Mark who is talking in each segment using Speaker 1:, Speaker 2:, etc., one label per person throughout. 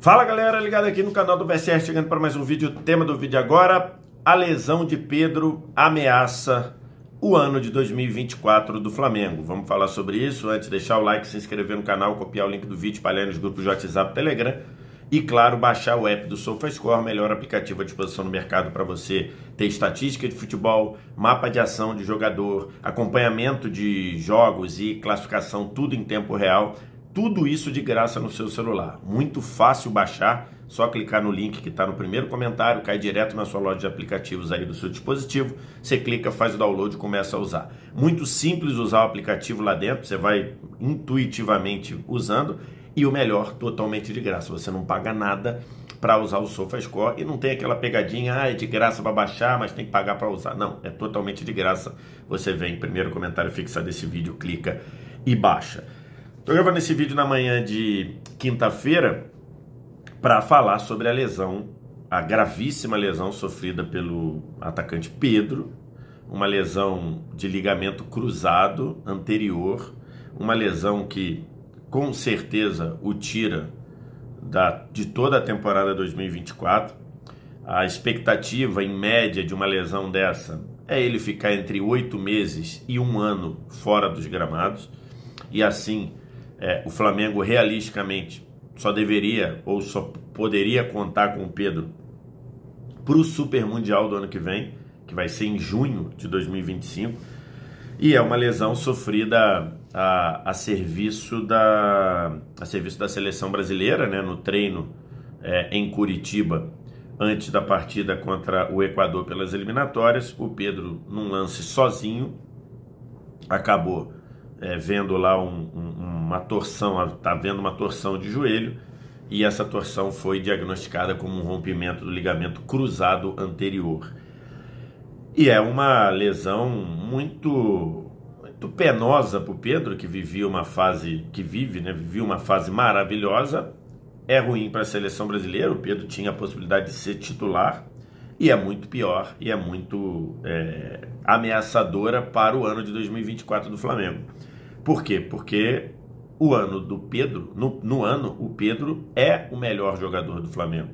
Speaker 1: Fala galera, ligado aqui no canal do VSR, chegando para mais um vídeo. O tema do vídeo agora: a lesão de Pedro ameaça o ano de 2024 do Flamengo. Vamos falar sobre isso. Antes, deixar o like, se inscrever no canal, copiar o link do vídeo, espalhar nos grupos de WhatsApp, Telegram e, claro, baixar o app do SofaScore, melhor aplicativo à disposição no mercado para você ter estatística de futebol, mapa de ação de jogador, acompanhamento de jogos e classificação, tudo em tempo real. Tudo isso de graça no seu celular. Muito fácil baixar, só clicar no link que está no primeiro comentário, cai direto na sua loja de aplicativos aí do seu dispositivo, você clica, faz o download e começa a usar. Muito simples usar o aplicativo lá dentro, você vai intuitivamente usando e o melhor, totalmente de graça. Você não paga nada para usar o SofaScore e não tem aquela pegadinha, é de graça para baixar, mas tem que pagar para usar. Não, é totalmente de graça. Você vem, primeiro comentário fixado desse vídeo, clica e baixa. Estou gravando esse vídeo na manhã de quinta-feira para falar sobre a lesão, a gravíssima lesão sofrida pelo atacante Pedro, uma lesão de ligamento cruzado anterior, uma lesão que com certeza o tira de toda a temporada 2024. A expectativa em média de uma lesão dessa é ele ficar entre 8 meses e 1 ano fora dos gramados, e assim o Flamengo realisticamente só deveria ou só poderia contar com o Pedro para o Super Mundial do ano que vem, que vai ser em junho de 2025, e é uma lesão sofrida a serviço da seleção brasileira, né, no treino em Curitiba, antes da partida contra o Equador pelas eliminatórias. O Pedro, num lance sozinho, acabou vendo lá uma torção, tá vendo uma torção de joelho, e essa torção foi diagnosticada como um rompimento do ligamento cruzado anterior. E é uma lesão muito penosa para o Pedro, que vivia uma fase, vivia uma fase maravilhosa. É ruim para a seleção brasileira. O Pedro tinha a possibilidade de ser titular, e é muito pior, e é muito ameaçadora para o ano de 2024 do Flamengo. Por quê? Porque o ano do Pedro, no ano, o Pedro é o melhor jogador do Flamengo.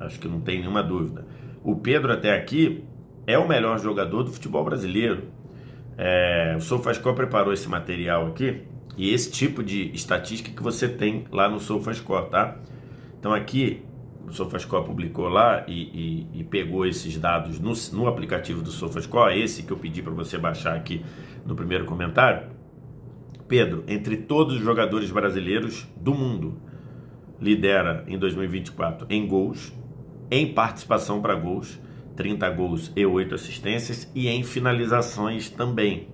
Speaker 1: Acho que não tem nenhuma dúvida. O Pedro até aqui é o melhor jogador do futebol brasileiro. O SofaScore preparou esse material aqui, e esse tipo de estatística que você tem lá no SofaScore, tá? Então aqui o SofaScore publicou lá e pegou esses dados no aplicativo do SofaScore, esse que eu pedi para você baixar aqui no primeiro comentário. Pedro, entre todos os jogadores brasileiros do mundo, lidera em 2024 em gols, em participação para gols, 30 gols e 8 assistências, e em finalizações também.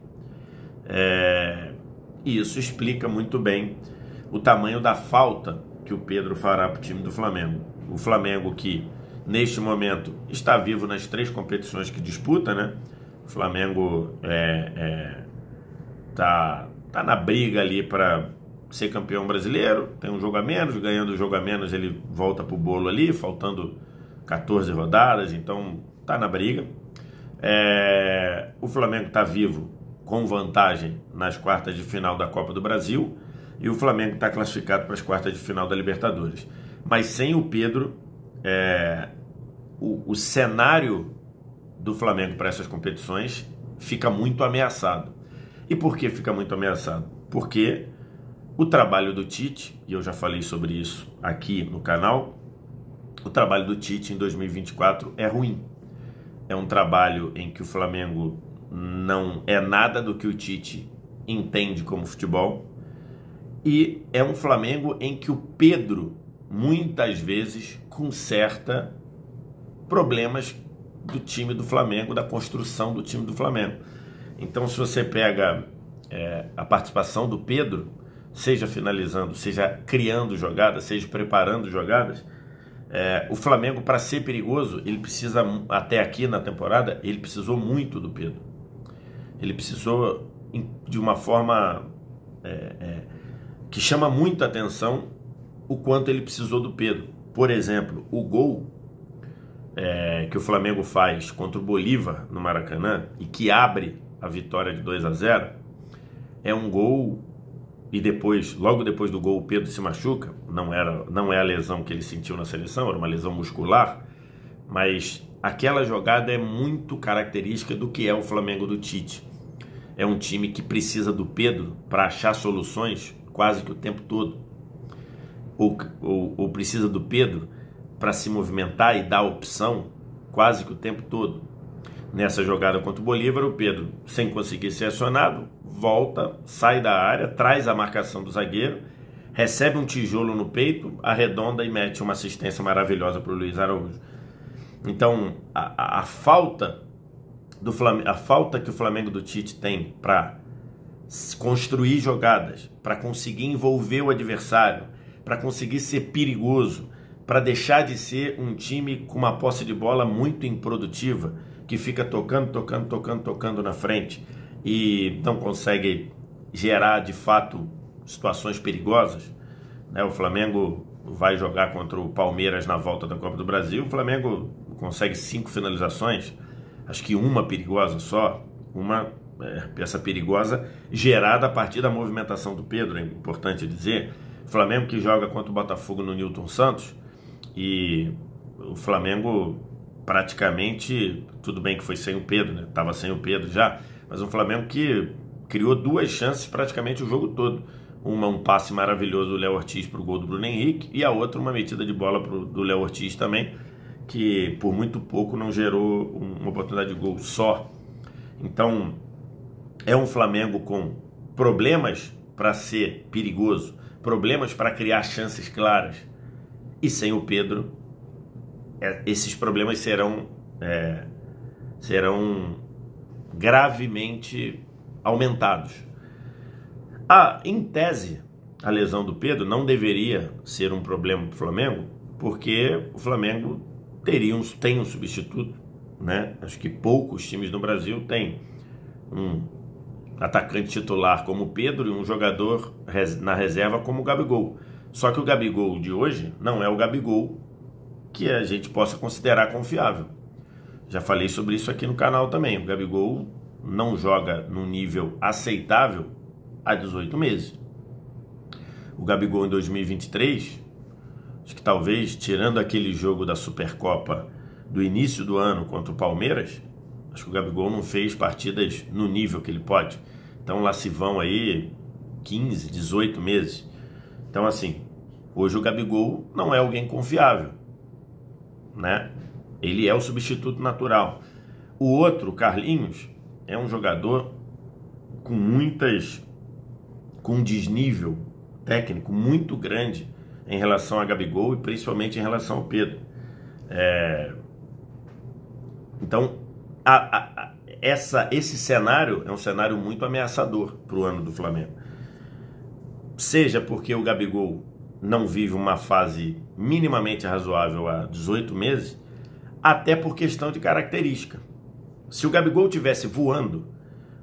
Speaker 1: E isso explica muito bem o tamanho da falta que o Pedro fará para o time do Flamengo. O Flamengo, que neste momento está vivo nas 3 competições que disputa, né? O Flamengo tá na briga ali para ser campeão brasileiro, tem um jogo a menos, ganhando o jogo a menos ele volta pro bolo ali, faltando 14 rodadas, então tá na briga. O Flamengo tá vivo com vantagem nas quartas de final da Copa do Brasil, e o Flamengo está classificado para as quartas de final da Libertadores. Mas sem o Pedro, o cenário do Flamengo para essas competições fica muito ameaçado. E por que fica muito ameaçado? Porque o trabalho do Tite, e eu já falei sobre isso aqui no canal, o trabalho do Tite em 2024 é ruim. É um trabalho em que o Flamengo não é nada do que o Tite entende como futebol, e é um Flamengo em que o Pedro muitas vezes conserta problemas do time do Flamengo, da construção do time do Flamengo. Então, se você pega a participação do Pedro, seja finalizando, seja criando jogadas, seja preparando jogadas, o Flamengo, para ser perigoso, ele precisa, até aqui na temporada, ele precisou muito do Pedro. Ele precisou de uma forma que chama muita atenção o quanto ele precisou do Pedro. Por exemplo, o gol que o Flamengo faz contra o Bolívar no Maracanã e que abre a vitória de 2-0, é um gol e depois, logo depois do gol, o Pedro se machuca. Não é a lesão que ele sentiu na seleção, era uma lesão muscular, mas aquela jogada é muito característica do que é o Flamengo do Tite. É um time que precisa do Pedro para achar soluções quase que o tempo todo, ou precisa do Pedro para se movimentar e dar opção quase que o tempo todo. Nessa jogada contra o Bolívar, o Pedro, sem conseguir ser acionado, volta, sai da área, traz a marcação do zagueiro, recebe um tijolo no peito, arredonda e mete uma assistência maravilhosa para o Luiz Araújo. Então, a falta que o Flamengo do Tite tem para construir jogadas, para conseguir envolver o adversário, para conseguir ser perigoso, para deixar de ser um time com uma posse de bola muito improdutiva, que fica tocando na frente e não consegue gerar de fato situações perigosas, né? O Flamengo vai jogar contra o Palmeiras na volta da Copa do Brasil, o Flamengo consegue 5 finalizações, acho que uma perigosa só, essa perigosa gerada a partir da movimentação do Pedro, é importante dizer. O Flamengo que joga contra o Botafogo no Nilton Santos, e o Flamengo praticamente, tudo bem que foi sem o Pedro, né? Tava sem o Pedro já, mas um Flamengo que criou 2 chances praticamente o jogo todo. Uma, um passe maravilhoso do Léo Ortiz para o gol do Bruno Henrique, e a outra uma metida de bola do Léo Ortiz também, que por muito pouco não gerou uma oportunidade de gol só. Então é um Flamengo com problemas para ser perigoso, problemas para criar chances claras, e sem o Pedro esses problemas serão gravemente aumentados. Em tese, a lesão do Pedro não deveria ser um problema para o Flamengo, porque o Flamengo tem um substituto, né? Acho que poucos times no Brasil têm um atacante titular como o Pedro e um jogador na reserva como o Gabigol. Só que o Gabigol de hoje não é o Gabigol que a gente possa considerar confiável. Já falei sobre isso aqui no canal também. O Gabigol não joga num nível aceitável há 18 meses. O Gabigol em 2023, acho que talvez, tirando aquele jogo da Supercopa do início do ano contra o Palmeiras, acho que o Gabigol não fez partidas no nível que ele pode. Então lá se vão aí 15, 18 meses. Então assim, hoje o Gabigol não é alguém confiável, né? Ele é o substituto natural. O outro, o Carlinhos, é um jogador com um desnível técnico muito grande em relação a Gabigol e principalmente em relação ao Pedro. Então, esse cenário é um cenário muito ameaçador para o ano do Flamengo. Seja porque o Gabigol não vive uma fase minimamente razoável há 18 meses, até por questão de característica. Se o Gabigol estivesse voando,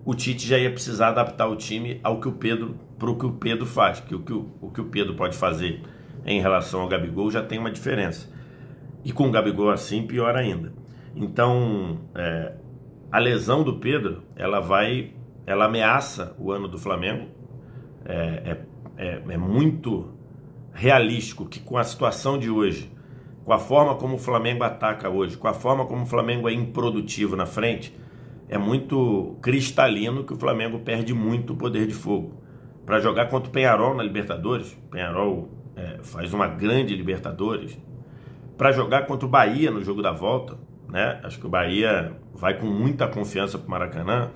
Speaker 1: o Tite já ia precisar adaptar o time para o que o Pedro faz, que o que o Pedro pode fazer em relação ao Gabigol já tem uma diferença. E com o Gabigol assim, pior ainda. Então, a lesão do Pedro, ela ameaça o ano do Flamengo. É muito realístico que com a situação de hoje, com a forma como o Flamengo ataca hoje, com a forma como o Flamengo é improdutivo na frente, é muito cristalino que o Flamengo perde muito poder de fogo. Para jogar contra o Peñarol na Libertadores, o Peñarol faz uma grande Libertadores. Para jogar contra o Bahia no jogo da volta, né? Acho que o Bahia vai com muita confiança para o Maracanã,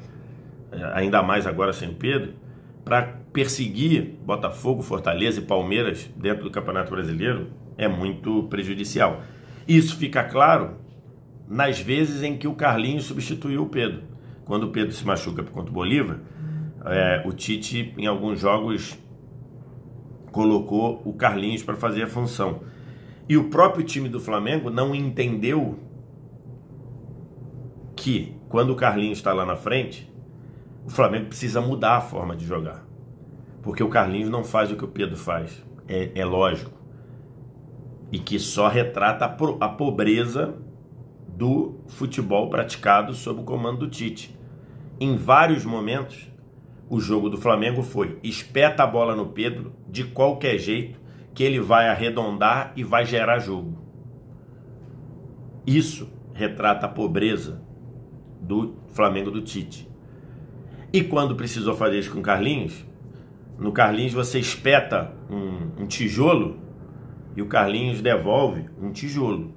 Speaker 1: ainda mais agora sem o Pedro, para perseguir Botafogo, Fortaleza e Palmeiras dentro do Campeonato Brasileiro é muito prejudicial. Isso fica claro nas vezes em que o Carlinhos substituiu o Pedro. Quando o Pedro se machuca contra o Bolívar, o Tite em alguns jogos colocou o Carlinhos para fazer a função. E o próprio time do Flamengo não entendeu que quando o Carlinhos está lá na frente, o Flamengo precisa mudar a forma de jogar. Porque o Carlinhos não faz o que o Pedro faz. É lógico. E que só retrata a pobreza do futebol praticado sob o comando do Tite. Em vários momentos, o jogo do Flamengo foi: espeta a bola no Pedro de qualquer jeito, que ele vai arredondar e vai gerar jogo. Isso retrata a pobreza do Flamengo do Tite. E quando precisou fazer isso com o Carlinhos, no Carlinhos você espeta um tijolo e o Carlinhos devolve um tijolo.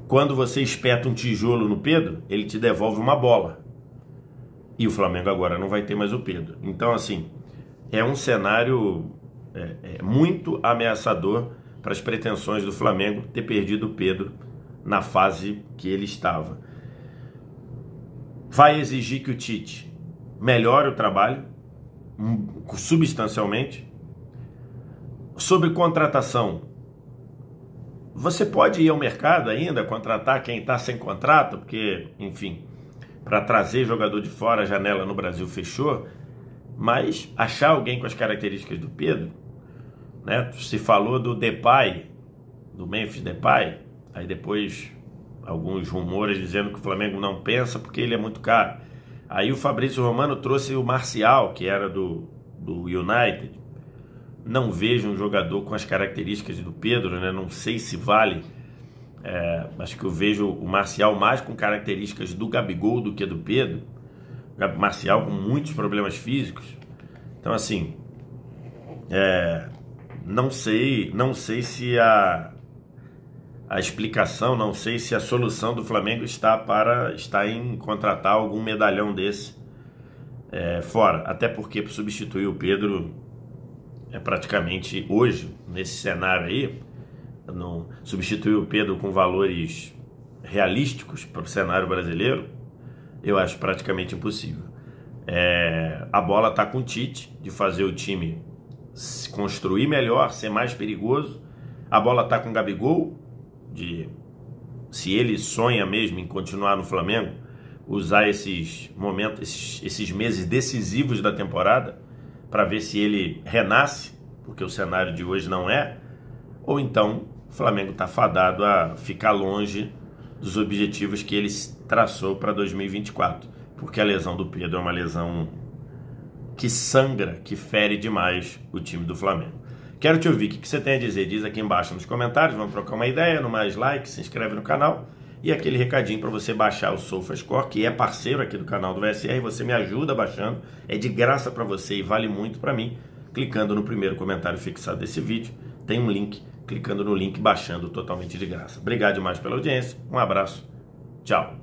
Speaker 1: Quando você espeta um tijolo no Pedro, ele te devolve uma bola. E o Flamengo agora não vai ter mais o Pedro. Então, assim, é um cenário muito ameaçador para as pretensões do Flamengo ter perdido o Pedro na fase que ele estava. Vai exigir que o Tite melhore o trabalho substancialmente. Sobre contratação, você pode ir ao mercado ainda, contratar quem está sem contrato, porque, enfim, para trazer jogador de fora, a janela no Brasil fechou, mas achar alguém com as características do Pedro, né? Se falou do Depay, do Memphis Depay, aí depois alguns rumores dizendo que o Flamengo não pensa porque ele é muito caro. Aí o Fabrício Romano trouxe o Marcial, que era do United. Não vejo um jogador com as características do Pedro, né? Não sei se vale. Acho que eu vejo o Marcial mais com características do Gabigol do que do Pedro. O Marcial com muitos problemas físicos. Então, assim, não sei se a explicação, não sei se a solução do Flamengo está em contratar algum medalhão desse fora. Até porque para substituir o Pedro praticamente hoje, nesse cenário aí, não substituir o Pedro com valores realísticos para o cenário brasileiro, eu acho praticamente impossível. A bola está com o Tite, de fazer o time se construir melhor, ser mais perigoso. A bola está com o Gabigol, se ele sonha mesmo em continuar no Flamengo, usar esses momentos, esses meses decisivos da temporada para ver se ele renasce, porque o cenário de hoje não é, ou então o Flamengo está fadado a ficar longe dos objetivos que ele traçou para 2024, porque a lesão do Pedro é uma lesão que sangra, que fere demais o time do Flamengo. Quero te ouvir, o que você tem a dizer? Diz aqui embaixo nos comentários, vamos trocar uma ideia, no mais like, se inscreve no canal e aquele recadinho para você baixar o SofaScore, que é parceiro aqui do canal do VSR, você me ajuda baixando, é de graça para você e vale muito para mim, clicando no primeiro comentário fixado desse vídeo, tem um link, clicando no link, baixando totalmente de graça. Obrigado demais pela audiência, um abraço, tchau.